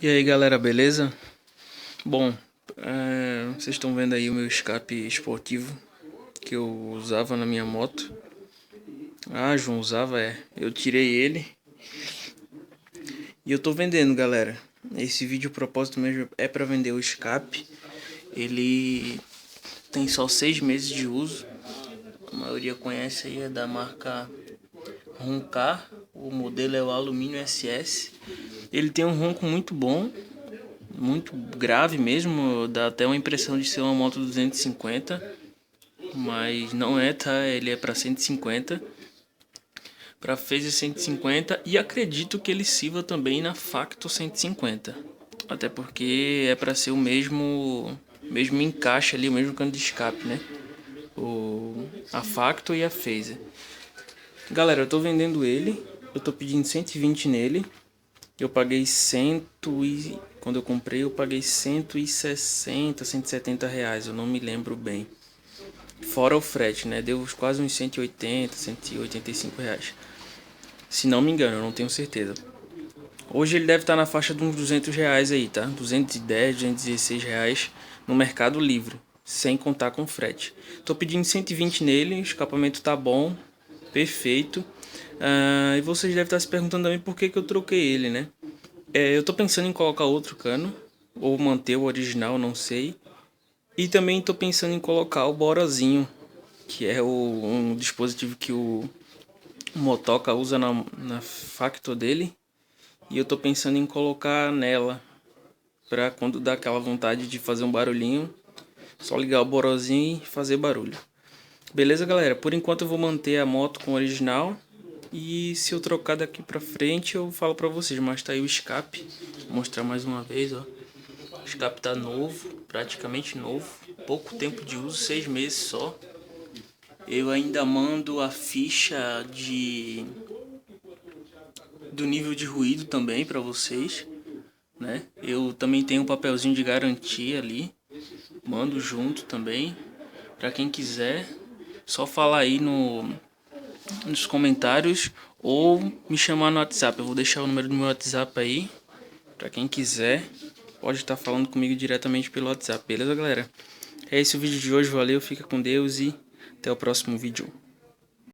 E aí galera, beleza? Bom, vocês estão vendo aí o meu escape esportivo que eu usava na minha moto. Ah, João, usava, eu tirei ele e eu tô vendendo, galera. Esse vídeo, o propósito mesmo é para vender o escape. Ele tem só 6 meses de uso. A maioria conhece aí, é da marca Roncar. O modelo é o Alumínio SS. Ele tem um ronco muito bom, muito grave mesmo, dá até uma impressão de ser uma moto 250, mas não é, tá? Ele é para 150, para Phaser 150 e acredito que ele sirva também na Facto 150, até porque é para ser o mesmo encaixe ali, o mesmo cano de escape, né? A Facto e a Phaser. Galera, eu tô vendendo ele, eu tô pedindo 120 nele. Eu paguei quando eu comprei eu paguei 160, 170 reais, eu não me lembro bem. Fora o frete, né? Deu quase uns 180, 185 reais. Se não me engano, eu não tenho certeza. Hoje ele deve estar na faixa de uns 200 reais aí, tá? 210, 216 reais no Mercado Livre, sem contar com frete. Tô pedindo 120 nele, o escapamento tá bom, perfeito. E vocês devem estar se perguntando também por que eu troquei ele, né? Eu tô pensando em colocar outro cano, ou manter o original, não sei. E também tô pensando em colocar o Borozinho, que é um dispositivo que o Motoca usa na Facto dele. E eu tô pensando em colocar nela, pra quando dá aquela vontade de fazer um barulhinho, só ligar o Borozinho e fazer barulho. Beleza, galera? Por enquanto eu vou manter a moto com o original. E se eu trocar daqui pra frente eu falo pra vocês. Mas tá aí o escape. Vou mostrar mais uma vez, ó. O escape tá novo, praticamente novo. Pouco tempo de uso, 6 meses só. Eu ainda mando a ficha do nível de ruído também pra vocês, né? Eu também tenho um papelzinho de garantia ali. Mando junto também. Pra quem quiser, só falar aí nos comentários ou me chamar no WhatsApp. Eu vou deixar o número do meu WhatsApp aí. Pra quem quiser, pode estar falando comigo diretamente pelo WhatsApp. Beleza, galera? É esse o vídeo de hoje. Valeu, fica com Deus e até o próximo vídeo.